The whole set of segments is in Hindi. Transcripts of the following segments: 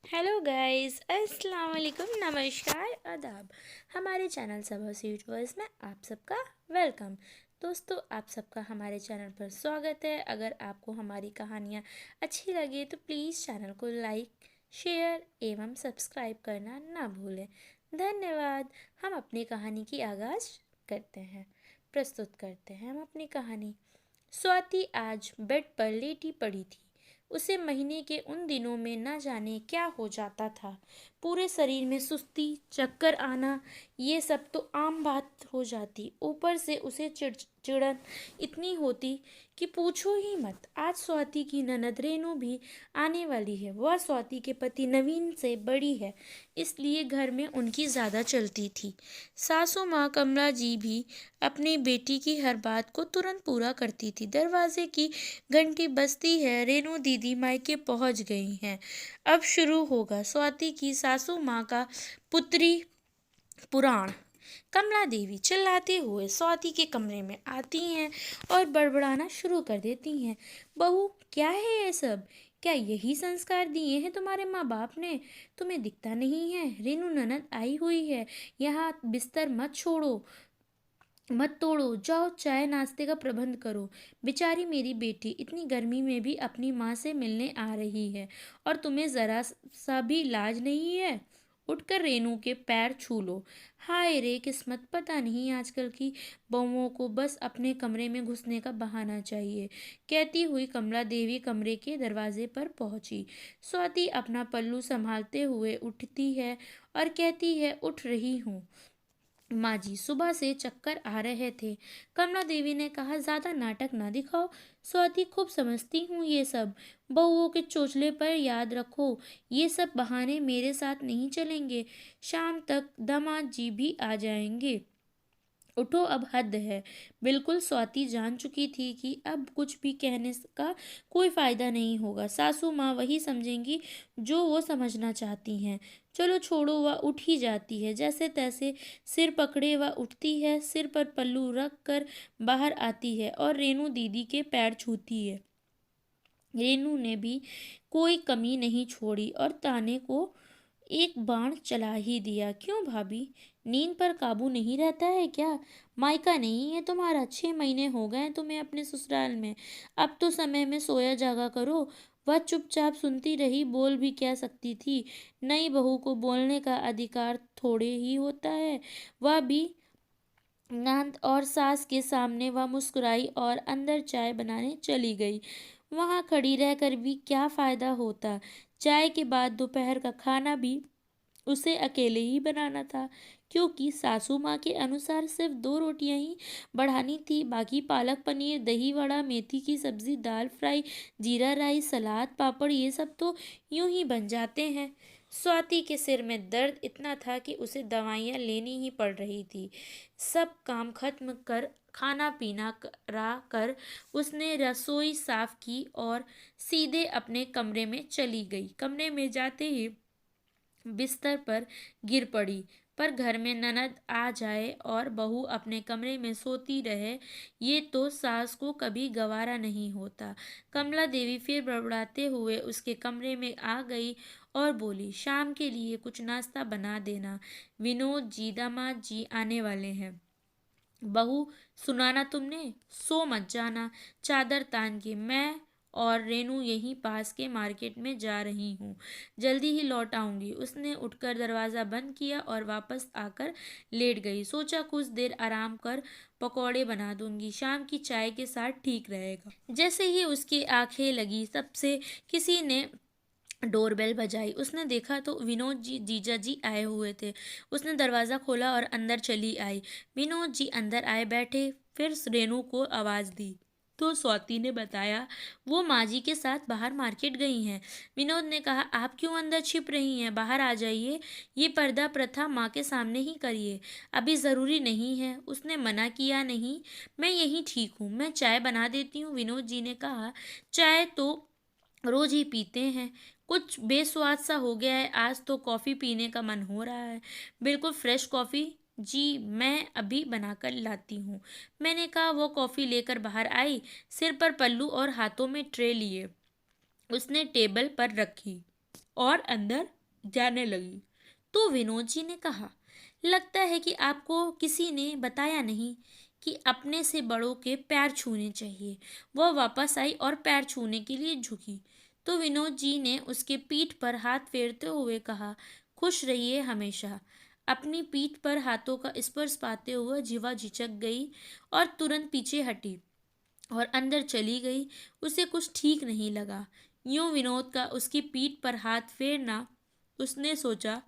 हेलो गाइस, अस्सलाम वालेकुम, नमस्कार, आदाब। हमारे चैनल सबा यूट्यूबर्स में आप सबका वेलकम। दोस्तों, आप सबका हमारे चैनल पर स्वागत है। अगर आपको हमारी कहानियाँ अच्छी लगे तो प्लीज़ चैनल को लाइक, शेयर एवं सब्सक्राइब करना ना भूलें। धन्यवाद। हम अपनी कहानी की आगाज़ करते हैं, प्रस्तुत करते हैं हम अपनी कहानी। स्वाति आज बेड पर लेटी पड़ी थी। उसे महीने के उन दिनों में न जाने क्या हो जाता था। पूरे शरीर में सुस्ती, चक्कर आना, ये सब तो आम बात हो जाती। ऊपर से उसे चिड़चिड़न इतनी होती कि पूछो ही मत। आज स्वाति की ननद रेनू भी आने वाली है। वह स्वाति के पति नवीन से बड़ी है, इसलिए घर में उनकी ज़्यादा चलती थी। सासू माँ कमला जी भी अपनी बेटी की हर बात को तुरंत पूरा करती थी। दरवाजे की घंटी बजती है। रेनू दीदी मायके पहुंच गई हैं। अब शुरू होगा स्वाति की सासू माँ का पुत्री पुराण। कमला देवी चिल्लाते हुए स्वाति के कमरे में आती हैं और बड़बड़ाना शुरू कर देती हैं। बहू, क्या है ये सब? क्या यही संस्कार दिए हैं तुम्हारे माँ बाप ने? तुम्हें दिखता नहीं है? रेनू ननद आई हुई है, यहाँ बिस्तर मत तोड़ो। जाओ चाय नाश्ते का प्रबंध करो। बेचारी मेरी बेटी इतनी गर्मी में भी अपनी माँ से मिलने आ रही है और तुम्हें जरा सा भी लाज नहीं है? उठकर रेनू के पैर छू लो। हाय रे किस्मत, पता नहीं आजकल की बहुओं को बस अपने कमरे में घुसने का बहाना चाहिए। कहती हुई कमला देवी कमरे के दरवाजे पर पहुंची। स्वाति अपना पल्लू संभालते हुए उठती है और कहती है, उठ रही हूँ माँ जी, सुबह से चक्कर आ रहे थे। कमला देवी ने कहा, ज्यादा नाटक ना दिखाओ। स्वाति, खूब समझती हूँ ये सब। बहुओं के चोचले पर याद रखो, ये सब बहाने मेरे साथ नहीं चलेंगे। शाम तक दामाद जी भी आ जाएंगे। उठो, अब हद है। बिल्कुल स्वाति जान चुकी थी कि अब कुछ भी कहने का कोई फायदा नहीं होगा। सासू माँ वही समझेंगी जो वो समझना चाहती हैं। चलो छोड़ो, वह उठ ही जाती है। जैसे तैसे सिर पकड़े वह उठती है, सिर पर पल्लू रख कर बाहर आती है और रेनू दीदी के पैर छूती है। रेनू ने भी कोई कमी नहीं छोड़ी और ताने को एक बाण चला ही दिया। क्यों भाभी, नींद पर काबू नहीं रहता है क्या? मायका नहीं है तुम्हारा? 6 महीने हो गए तुम्हें अपने ससुराल में। अब तो समय में सोया जागा करो। वह चुपचाप सुनती रही, बोल भी क्या सकती थी। नई बहू को बोलने का अधिकार थोड़े ही होता है। वह भी नंद और सास के सामने वह मुस्कुराई और अंदर चाय बनाने चली गई। वहां खड़ी रहकर भी क्या फायदा होता? चाय के बाद दोपहर का खाना भी उसे अकेले ही बनाना था, क्योंकि सासू माँ के अनुसार सिर्फ 2 रोटियां ही बढ़ानी थी। बाकी पालक पनीर, दही वड़ा, मेथी की सब्जी, दाल फ्राई, जीरा राइस, सलाद, पापड़, ये सब तो यूं ही बन जाते हैं। स्वाति के सिर में दर्द इतना था कि उसे दवाइयाँ लेनी ही पड़ रही थी। सब काम खत्म कर खाना पीना करा कर उसने रसोई साफ की और सीधे अपने कमरे में चली गई। कमरे में जाते ही बिस्तर पर गिर पड़ी। पर घर में ननद आ जाए और बहू अपने कमरे में सोती रहे, ये तो सास को कभी गवारा नहीं होता। कमला देवी फिर बड़बड़ाते हुए उसके कमरे में आ गई और बोली, शाम के लिए कुछ नाश्ता बना देना। विनोद जी, दामाद जी आने वाले हैं। बहू, सुनाना तुमने? सो मत जाना। चादर तान के मैं और रेनू यहीं पास के मार्केट में जा रही हूँ। जल्दी ही लौट आऊंगी। उसने उठकर दरवाज़ा बंद किया और वापस आकर लेट गई। सोचा कुछ देर आराम कर पकौड़े बना दूंगी, शाम की चाय के साथ ठीक रहेगा। जैसे ही उसकी आंखें लगी, तब से किसी ने डोरबेल बजाई। उसने देखा तो विनोद जी जीजा जी आए हुए थे। उसने दरवाज़ा खोला और अंदर चली आई। विनोद जी अंदर आए बैठे, फिर रेनू को आवाज़ दी तो स्वाति ने बताया वो माँ जी के साथ बाहर मार्केट गई हैं। विनोद ने कहा, आप क्यों अंदर छिप रही हैं? बाहर आ जाइए। ये पर्दा प्रथा माँ के सामने ही करिए। अभी ज़रूरी नहीं है। उसने मना किया नहीं, मैं यहीं ठीक हूँ, मैं चाय बना देती हूँ। विनोद जी ने कहा, चाय तो रोज ही पीते हैं, कुछ बेस्वाद सा हो गया है। आज तो कॉफ़ी पीने का मन हो रहा है। बिल्कुल फ्रेश कॉफ़ी? जी, मैं अभी बनाकर लाती हूँ। मैंने कहा। वो कॉफ़ी लेकर बाहर आई, सिर पर पल्लू और हाथों में ट्रे लिए उसने टेबल पर रखी और अंदर जाने लगी। तो विनोद जी ने कहा, लगता है कि आपको किसी ने बताया नहीं कि अपने से बड़ों के पैर छूने चाहिए। वह वापस आई और पैर छूने के लिए झुकी। तो विनोद जी ने उसके पीठ पर हाथ फेरते हुए कहा, खुश रहिए हमेशा। अपनी पीठ पर हाथों का स्पर्श पाते हुए जीवा झिझक गई और तुरंत पीछे हटी और अंदर चली गई। उसे कुछ ठीक नहीं लगा। यूं विनोद का उसकी पीठ पर हाथ फेरना, उसने सोचा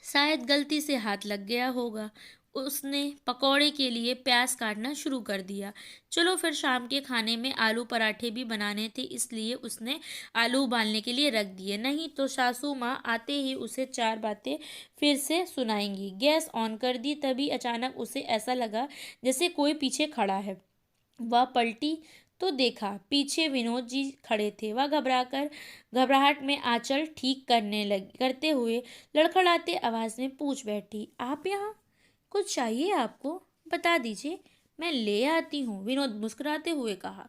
शायद गलती से हाथ लग गया होगा। उसने पकौड़े के लिए प्याज काटना शुरू कर दिया। चलो फिर शाम के खाने में आलू पराठे भी बनाने थे, इसलिए उसने आलू उबालने के लिए रख दिए। नहीं तो सासू माँ आते ही उसे चार बातें फिर से सुनाएंगी। गैस ऑन कर दी, तभी अचानक उसे ऐसा लगा जैसे कोई पीछे खड़ा है। वह पलटी तो देखा पीछे विनोद जी खड़े थे। वह घबराहट में आंचल ठीक करते हुए लड़खड़ाते आवाज में पूछ बैठी, आप यहाँ? कुछ चाहिए आपको? बता दीजिए, मैं ले आती हूँ। विनोद मुस्कुराते हुए कहा।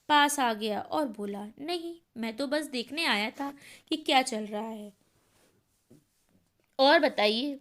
पास आ गया और बोला, नहीं, मैं तो बस देखने आया था कि क्या चल रहा है। और बताइए,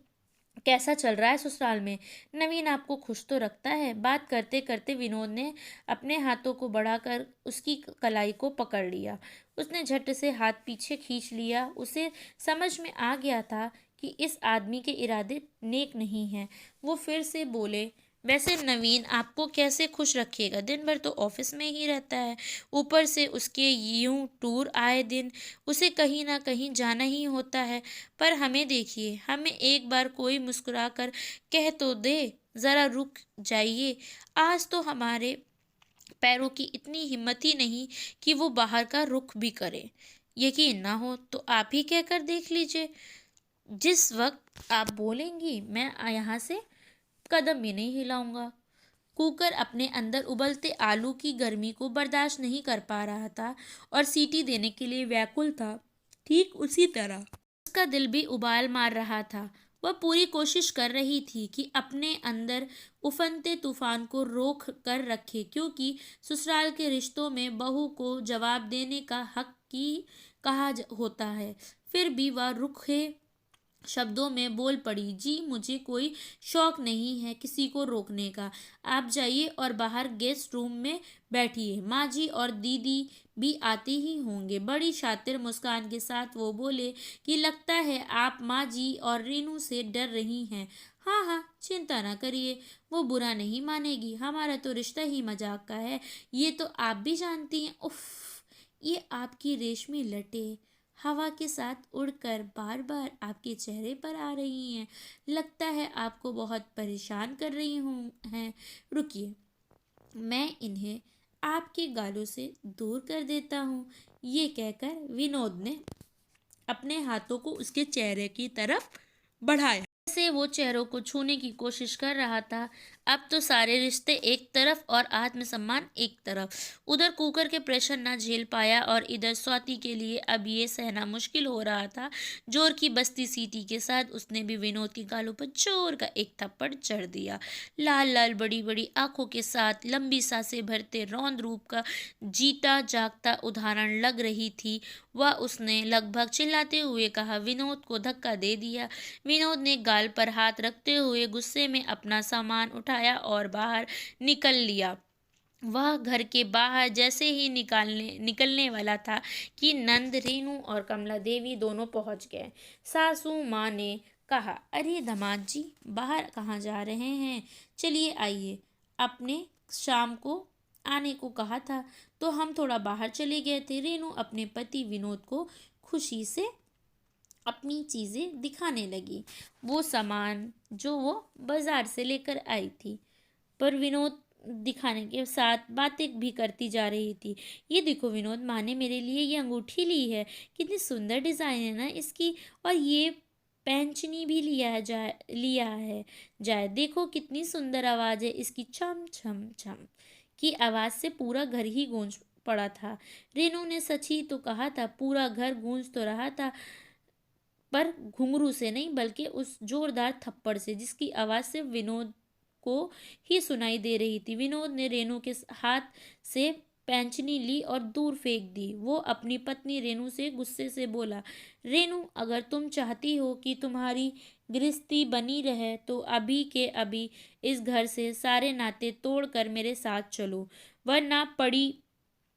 कैसा चल रहा है ससुराल में? नवीन आपको खुश तो रखता है? बात करते करते विनोद ने अपने हाथों को बढ़ाकर उसकी कलाई को पकड़ लिया। उसने झट से हाथ पीछे खींच लिया। उसे समझ में आ गया था कि इस आदमी के इरादे नेक नहीं हैं। वो फिर से बोले, वैसे नवीन आपको कैसे खुश रखेगा? दिन भर तो ऑफिस में ही रहता है, ऊपर से उसके यूं टूर आए दिन। उसे कहीं ना कहीं जाना ही होता है। पर हमें देखिए, हमें एक बार कोई मुस्कुरा कर कह तो दे, जरा रुक जाइए। आज तो हमारे पैरों की इतनी हिम्मत ही नहीं कि वो बाहर का रुख भी करे। यकीन ना हो तो आप ही कहकर देख लीजिए। जिस वक्त आप बोलेंगी, मैं यहाँ से कदम भी नहीं हिलाऊंगा। कुकर अपने अंदर उबलते आलू की गर्मी को बर्दाश्त नहीं कर पा रहा था और सीटी देने के लिए व्याकुल था। ठीक उसी तरह उसका दिल भी उबाल मार रहा था। वह पूरी कोशिश कर रही थी कि अपने अंदर उफनते तूफान को रोक कर रखे, क्योंकि ससुराल के रिश्तों में बहू को जवाब देने का हक की होता है। फिर भी वह रुखे शब्दों में बोल पड़ी, जी मुझे कोई शौक नहीं है किसी को रोकने का। आप जाइए और बाहर गेस्ट रूम में बैठिए। माँ जी और दीदी भी आते ही होंगे। बड़ी शातिर मुस्कान के साथ वो बोले कि लगता है आप माँ जी और रेनू से डर रही हैं। हाँ हाँ, चिंता ना करिए, वो बुरा नहीं मानेगी। हमारा तो रिश्ता ही मजाक का है, ये तो आप भी जानती हैं। उफ, ये आपकी रेशमी लटे हवा के साथ उड़कर बार बार आपके चेहरे पर आ रही हैं। लगता है आपको बहुत परेशान कर रही हूँ हैं। रुकिए, मैं इन्हें आपके गालों से दूर कर देता हूँ। ये कहकर विनोद ने अपने हाथों को उसके चेहरे की तरफ बढ़ाया। से वो चेहरों को छूने की कोशिश कर रहा था। अब तो सारे रिश्ते एक तरफ और आत्मसम्मान एक तरफ। उधर कुकर के प्रेशर ना झेल पाया और इधर स्वाति के लिए अब ये सहना मुश्किल हो रहा था। जोर की बस्ती सीटी के साथ उसने भी विनोद की गालों पर जोर का एक थप्पड़ जड़ दिया। लाल लाल बड़ी बड़ी आंखों के साथ लंबी सांसें भरते रौद्र रूप का जीता जागता उदाहरण लग रही थी वह। उसने लगभग चिल्लाते हुए कहा, विनोद को धक्का दे दिया। विनोद ने गाल पर हाथ रखते हुए गुस्से में अपना सामान उठाया और बाहर निकल लिया। वह घर के बाहर जैसे ही निकलने वाला था कि नंद, रेनू और कमला देवी दोनों पहुंच गए। सासू माँ ने कहा, अरे दामाद जी, बाहर कहाँ जा रहे हैं? चलिए आइए, अपने शाम को आने को कहा था तो हम थोड़ा बाहर चले गए थे। रेनू अपने पति विनोद को खुशी से अपनी चीज़ें दिखाने लगी, वो सामान जो वो बाजार से लेकर आई थी। पर विनोद दिखाने के साथ बातें भी करती जा रही थी। ये देखो विनोद, माँ ने मेरे लिए ये अंगूठी ली है, कितनी सुंदर डिज़ाइन है ना इसकी। और ये पैंचनी भी लिया है जाए, देखो कितनी सुंदर आवाज़ है इसकी, छम छम छम की आवाज़ से पूरा घर ही गूंज पड़ा था। रेनू ने सच ही तो कहा था, पूरा घर गूंज तो रहा था, पर घुंघरू से नहीं बल्कि उस जोरदार थप्पड़ से जिसकी आवाज़ सिर्फ विनोद को ही सुनाई दे रही थी। विनोद ने रेनू के हाथ से पैंचनी ली और दूर फेंक दी। वो अपनी पत्नी रेनू से गुस्से से बोला, रेनू, अगर तुम चाहती हो कि तुम्हारी गृहस्थी बनी रहे तो अभी के अभी इस घर से सारे नाते तोड़कर मेरे साथ चलो, वरना पड़ी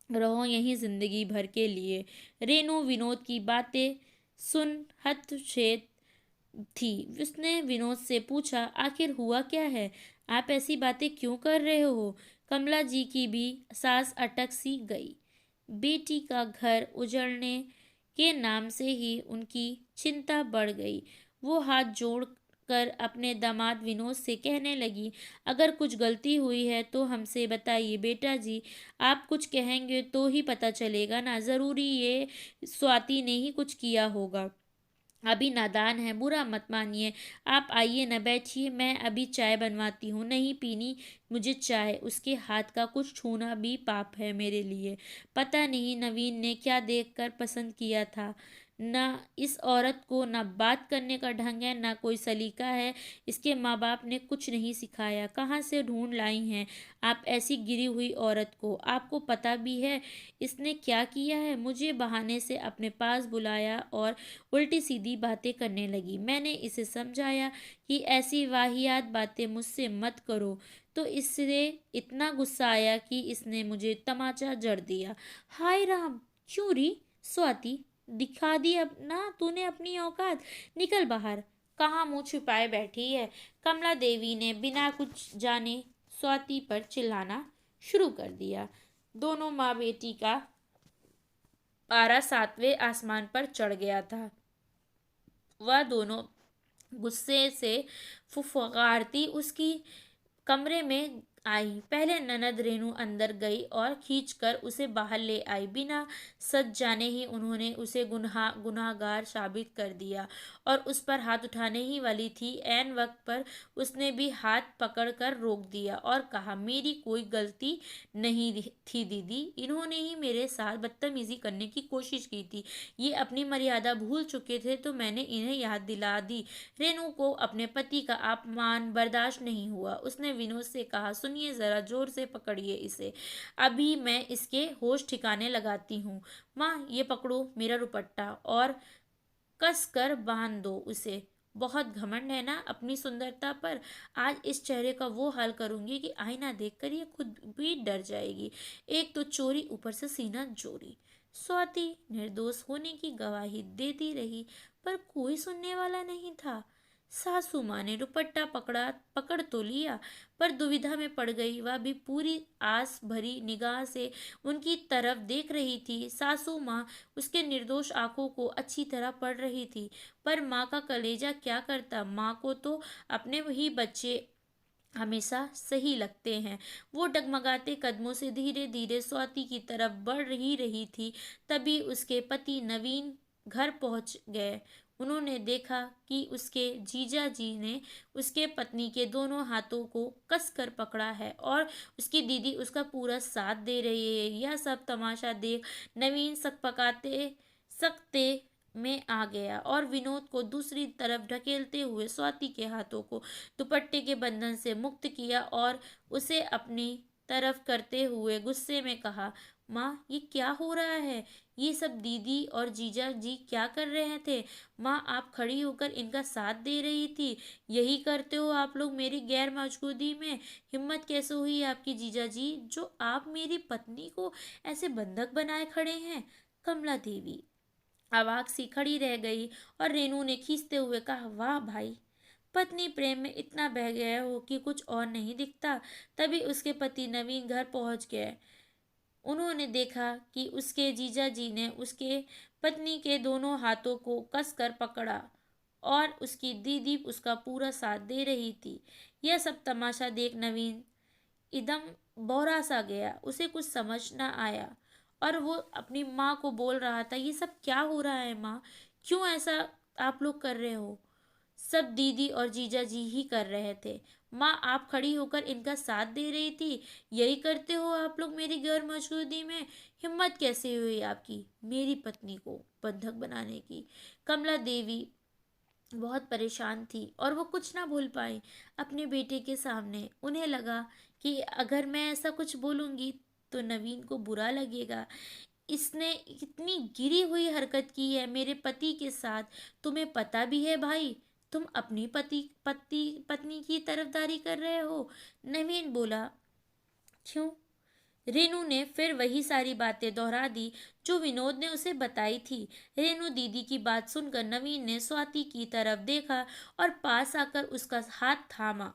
रहो यहीं जिंदगी भर के लिए। रेनू विनोद की बातें सुन हतचेत थी। उसने विनोद से पूछा, आखिर हुआ क्या है? आप ऐसी बातें क्यों कर रहे हो? कमला जी की भी सांस अटक सी गई। बेटी का घर उजड़ने के नाम से ही उनकी चिंता बढ़ गई। वो हाथ जोड़ कर अपने दामाद विनोद से कहने लगी, अगर कुछ गलती हुई है तो हमसे बताइए बेटा जी। आप कुछ कहेंगे तो ही पता चलेगा ना, ज़रूरी ये स्वाति ने ही कुछ किया होगा। अभी नादान है, बुरा मत मानिए। आप आइए न, बैठिए, मैं अभी चाय बनवाती हूँ। नहीं पीनी मुझे चाय? उसके हाथ का कुछ छूना भी पाप है मेरे लिए। पता नहीं नवीन ने क्या देखकर पसंद किया था। न इस औरत को न बात करने का ढंग है, न कोई सलीका है। इसके माँ बाप ने कुछ नहीं सिखाया। कहाँ से ढूंढ लाई हैं आप ऐसी गिरी हुई औरत को? आपको पता भी है इसने क्या किया है? मुझे बहाने से अपने पास बुलाया और उल्टी सीधी बातें करने लगी। मैंने इसे समझाया कि ऐसी वाहियात बातें मुझसे मत करो, तो इससे इतना गुस्सा आया कि इसने मुझे तमाचा जड़ दिया। हाय राम, क्यों री? स्वाति, दिखा दी अपना तूने अपनी औकात। निकल बाहर। कहाँ मुंह छुपाए बैठी है? कमला देवी ने बिना कुछ जाने स्वाति पर चिल्लाना शुरू कर दिया। दोनों माँ बेटी का पारा 7वें आसमान पर चढ़ गया था। वह दोनों गुस्से से फुफकारती उसकी कमरे में आई। पहले ननद रेनू अंदर गई और खींचकर उसे बाहर ले आई। बिना सच जाने ही उन्होंने उसे गुनाहगार साबित कर दिया और उस पर हाथ उठाने ही वाली थी। ऐन वक्त पर उसने भी हाथ पकड़कर रोक दिया और कहा, मेरी कोई गलती नहीं थी दीदी, इन्होंने ही मेरे साथ बदतमीजी करने की कोशिश की थी। ये अपनी मर्यादा भूल चुके थे तो मैंने इन्हें याद दिला दी। रेनू को अपने पति का अपमान बर्दाश्त नहीं हुआ। उसने विनोद से कहा, सुनिए जरा, जोर से पकड़िए इसे, अभी मैं इसके होश ठिकाने लगाती हूँ। माँ, ये पकड़ो मेरा दुपट्टा और कस कर बांध दो उसे। बहुत घमंड है ना अपनी सुंदरता पर? आज इस चेहरे का वो हाल करूंगी कि आईना देखकर ये खुद भी डर जाएगी। एक तो चोरी, ऊपर से सीना चोरी। स्वाति निर्दोष होने की गवाही देती रही पर कोई सुनने वाला नहीं था। सासू माँ ने दुपट्टा पकड़ तो लिया पर दुविधा में पड़ गई। वह भी पूरी आस भरी निगाह से उनकी तरफ देख रही थी। सासू माँ उसके निर्दोष आंखों को अच्छी तरह पढ़ रही थी, पर माँ का कलेजा क्या करता। माँ को तो अपने ही बच्चे हमेशा सही लगते हैं। वो डगमगाते कदमों से धीरे धीरे स्वाति की तरफ बढ़ रही थी। तभी उसके पति नवीन घर पहुंच गए। उन्होंने देखा कि उसके जीजा जी ने उसके पत्नी के दोनों हाथों को कसकर पकड़ा है और उसकी दीदी उसका पूरा साथ दे रही है। यह सब तमाशा देख नवीन सकपकाते सकते में आ गया और विनोद को दूसरी तरफ ढकेलते हुए स्वाति के हाथों को दुपट्टे के बंधन से मुक्त किया और उसे अपनी तरफ करते हुए गुस्से में कहा, माँ, ये क्या हो रहा है? ये सब दीदी और जीजा जी क्या कर रहे थे? माँ, आप खड़ी होकर इनका साथ दे रही थी। यही करते हो आप लोग मेरी गैर मौजूदगी में? हिम्मत कैसे हुई आपकी जीजा जी, जो आप मेरी पत्नी को ऐसे बंधक बनाए खड़े हैं? कमला देवी अवाक सी खड़ी रह गई और रेनू ने खींचते हुए कहा, वाह भाई, पत्नी प्रेम में इतना बह गए हो कि कुछ और नहीं दिखता। तभी उसके पति नवीन घर पहुंच गए। उन्होंने देखा कि उसके जीजा जी ने उसके पत्नी के दोनों हाथों को कसकर पकड़ा और उसकी दीदी उसका पूरा साथ दे रही थी। यह सब तमाशा देख नवीन एकदम बौरा सा गया। उसे कुछ समझ न आया और वो अपनी माँ को बोल रहा था, ये सब क्या हो रहा है माँ? क्यों ऐसा आप लोग कर रहे हो? सब दीदी और जीजा जी ही कर रहे थे। माँ, आप खड़ी होकर इनका साथ दे रही थी। यही करते हो आप लोग मेरी गैर मौजूदगी में? हिम्मत कैसे हुई आपकी मेरी पत्नी को बंधक बनाने की? कमला देवी बहुत परेशान थी और वो कुछ ना बोल पाई अपने बेटे के सामने। उन्हें लगा कि अगर मैं ऐसा कुछ बोलूँगी तो नवीन को बुरा लगेगा। इसने इतनी गिरी हुई हरकत की है मेरे पति के साथ। तुम्हें पता भी है भाई, तुम अपनी पत्नी की तरफदारी कर रहे हो। नवीन बोला, क्यों? रेनू ने फिर वही सारी बातें दोहरा दी जो विनोद ने उसे बताई थी। रेनू दीदी की बात सुनकर नवीन ने स्वाति की तरफ देखा और पास आकर उसका हाथ थामा।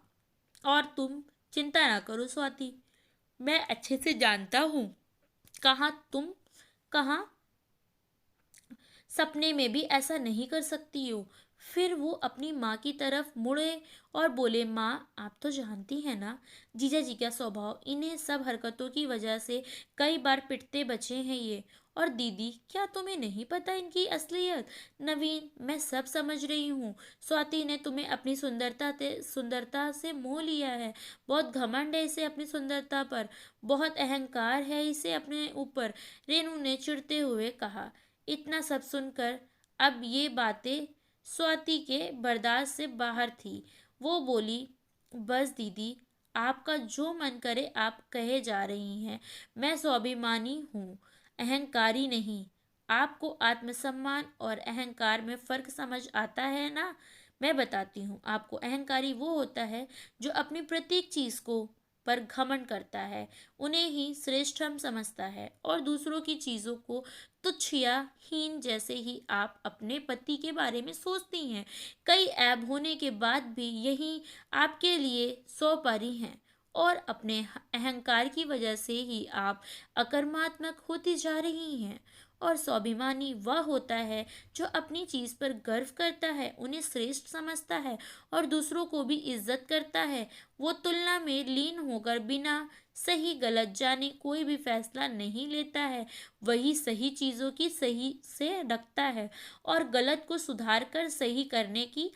और तुम चिंता ना करो स्वाति, मैं अच्छे से जानता हूँ कहाँ तुम कहाँ सपने में भी ऐसा नहीं कर सकती हो। फिर वो अपनी माँ की तरफ मुड़े और बोले, माँ आप तो जानती हैं ना जीजा जी का स्वभाव, इन्हें सब हरकतों की वजह से कई बार पिटते बचे हैं ये। और दीदी क्या तुम्हें नहीं पता इनकी असलियत? नवीन, मैं सब समझ रही हूँ। स्वाति ने तुम्हें अपनी सुंदरता से मोह लिया है। बहुत घमंड है इसे अपनी सुंदरता पर, बहुत अहंकार है इसे अपने ऊपर, रेनू ने चिढ़ते हुए कहा। इतना सब सुनकर अब ये बातें स्वाति के बर्दाश्त से बाहर थी। वो बोली, बस दीदी, आपका जो मन करे आप कहे जा रही हैं। मैं स्वाभिमानी हूँ, अहंकारी नहीं। आपको आत्मसम्मान और अहंकार में फर्क समझ आता है ना? मैं बताती हूँ आपको। अहंकारी वो होता है जो अपनी प्रत्येक चीज को पर घमंड करता है, उन्हें ही श्रेष्ठ हम समझता है और दूसरों की चीजों को तुच्छ या हीन। जैसे ही आप अपने पति के बारे में सोचती हैं, कई ऐब होने के बाद भी यही आपके लिए सौपारी हैं, और अपने अहंकार की वजह से ही आप अकर्मात्मक होती जा रही हैं। और स्वाभिमानी वह होता है जो अपनी चीज पर गर्व करता है, उन्हें श्रेष्ठ समझता है और दूसरों को भी इज्जत करता है। वो तुलना में लीन होकर बिना सही गलत जाने कोई भी फैसला नहीं लेता है। वही सही चीजों की सही से रखता है और गलत को सुधार कर सही करने की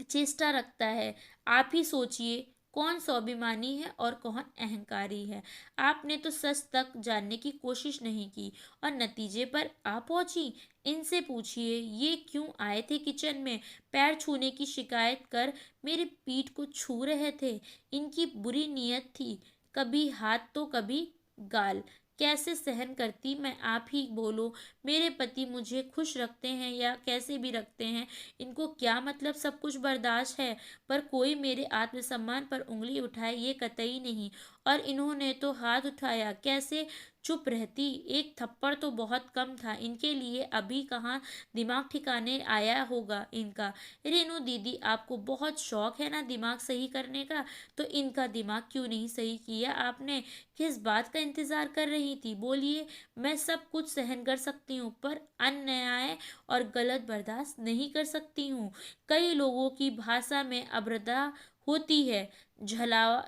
चेष्टा रखता है। आप ही सोचिए कौन स्वाभिमानी है और कौन अहंकारी है। आपने तो सच तक जानने की कोशिश नहीं की और नतीजे पर आ पहुंची। इनसे पूछिए ये क्यों आए थे किचन में, पैर छूने की शिकायत कर मेरी पीठ को छू रहे थे। इनकी बुरी नीयत थी, कभी हाथ तो कभी गाल। कैसे सहन करती मैं, आप ही बोलो। मेरे पति मुझे खुश रखते हैं या कैसे भी रखते हैं, इनको क्या मतलब? सब कुछ बर्दाश्त है, पर कोई मेरे आत्मसम्मान पर उंगली उठाए ये कतई नहीं। और इन्होंने तो हाथ उठाया, कैसे चुप रहती? एक थप्पड़ तो बहुत कम था इनके लिए। अभी कहाँ दिमाग ठिकाने आया होगा इनका। रेनू दीदी, आपको बहुत शौक है ना दिमाग सही करने का, तो इनका दिमाग क्यों नहीं सही किया आपने? किस बात का इंतजार कर रही थी? बोलिए। मैं सब कुछ सहन कर सकती हूँ, पर अन्याय और गलत बर्दाश्त नहीं कर सकती हूँ। कई लोगों की भाषा में अभद्रता होती है, झलावा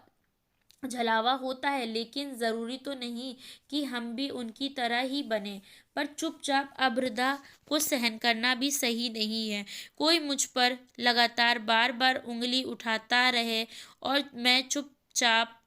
झलावा होता है, लेकिन ज़रूरी तो नहीं कि हम भी उनकी तरह ही बने। पर चुपचाप अभद्रता को सहन करना भी सही नहीं है। कोई मुझ पर लगातार बार बार उंगली उठाता रहे और मैं चुपचाप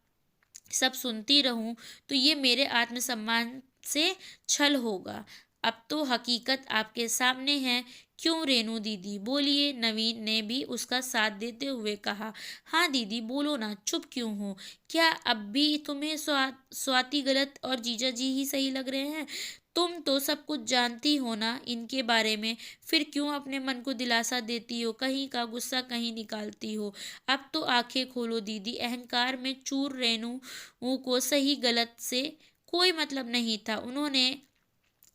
सब सुनती रहूं, तो ये मेरे आत्मसम्मान से छल होगा। अब तो हकीकत आपके सामने है। क्यों रेनू दीदी, बोलिए। नवीन ने भी उसका साथ देते हुए कहा। हाँ दीदी बोलो ना, चुप क्यों हो? क्या अब भी तुम्हें स्वाति गलत और जीजा जी ही सही लग रहे हैं? तुम तो सब कुछ जानती हो ना इनके बारे में, फिर क्यों अपने मन को दिलासा देती हो, कहीं का गुस्सा कहीं निकालती हो? अब तो आंखें खोलो दीदी। अहंकार में चूर रेनू को सही गलत से कोई मतलब नहीं था। उन्होंने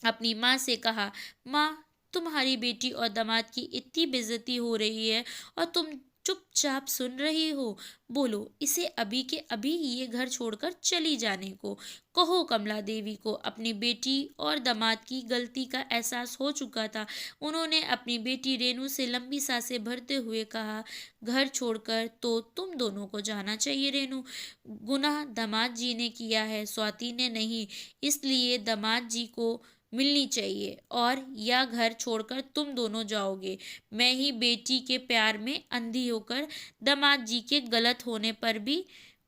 अपनी माँ से कहा, माँ तुम्हारी बेटी और दामाद की इतनी बेइज्जती हो रही है और तुम चुपचाप सुन रही हो। बोलो इसे अभी के अभी ये घर छोड़कर चली जाने को कहो। कमला देवी को अपनी बेटी और दामाद की गलती का एहसास हो चुका था। उन्होंने अपनी बेटी रेनू से लंबी सांसें भरते हुए कहा, घर छोड़कर तो तुम दोनों को जाना चाहिए रेनू। गुनाह दामाद जी ने किया है, स्वाति ने नहीं, इसलिए दामाद जी को मिलनी चाहिए और या घर छोड़कर तुम दोनों जाओगे। मैं ही बेटी के प्यार में अंधी होकर दामाद जी के गलत होने पर भी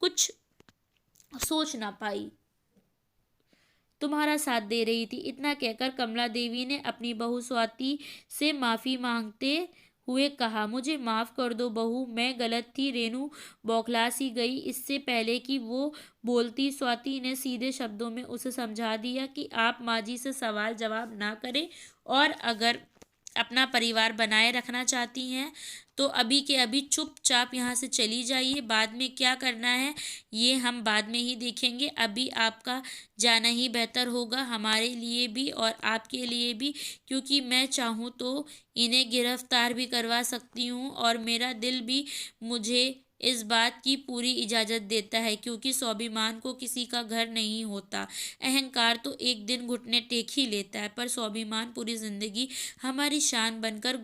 कुछ सोच ना पाई, तुम्हारा साथ दे रही थी। इतना कहकर कमला देवी ने अपनी बहू स्वाति से माफी मांगते हुए कहा, मुझे माफ़ कर दो बहू, मैं गलत थी। रेनू बौखला सी गई। इससे पहले कि वो बोलती, स्वाति ने सीधे शब्दों में उसे समझा दिया कि आप माँ जी से सवाल जवाब ना करें, और अगर अपना परिवार बनाए रखना चाहती हैं तो अभी के अभी चुपचाप यहाँ से चली जाइए। बाद में क्या करना है ये हम बाद में ही देखेंगे। अभी आपका जाना ही बेहतर होगा, हमारे लिए भी और आपके लिए भी, क्योंकि मैं चाहूँ तो इन्हें गिरफ्तार भी करवा सकती हूँ, और मेरा दिल भी मुझे इस बात की पूरी इजाज़त देता है, क्योंकि स्वाभिमान को किसी का घर नहीं होता। अहंकार तो एक दिन घुटने टेक ही लेता है, पर स्वाभिमान पूरी ज़िंदगी हमारी शान बनकर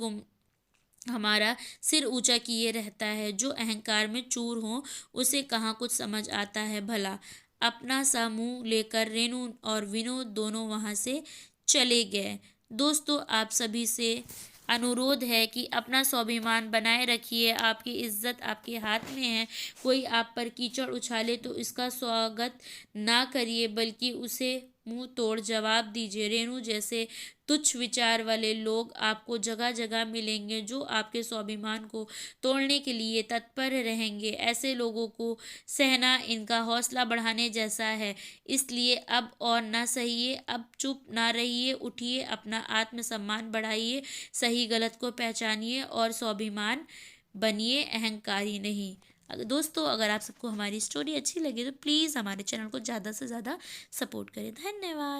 हमारा सिर ऊंचा किए रहता है। जो अहंकार में चूर हो उसे कहाँ कुछ समझ आता है भला। अपना सा मुंह लेकर रेनू और विनोद दोनों वहाँ से चले गए। दोस्तों, आप सभी से अनुरोध है कि अपना स्वाभिमान बनाए रखिए। आपकी इज्जत आपके हाथ में है। कोई आप पर कीचड़ उछाले तो इसका स्वागत ना करिए, बल्कि उसे मुंह तोड़ जवाब दीजिए। रेनू जैसे तुच्छ विचार वाले लोग आपको जगह जगह मिलेंगे, जो आपके स्वाभिमान को तोड़ने के लिए तत्पर रहेंगे। ऐसे लोगों को सहना इनका हौसला बढ़ाने जैसा है। इसलिए अब और ना सहिए, अब चुप ना रहिए, उठिए, अपना आत्मसम्मान बढ़ाइए, सही गलत को पहचानिए और स्वाभिमान बनिए, अहंकारी नहीं। दोस्तों, अगर आप सबको हमारी स्टोरी अच्छी लगी तो प्लीज़ हमारे चैनल को ज़्यादा से ज़्यादा सपोर्ट करें। धन्यवाद।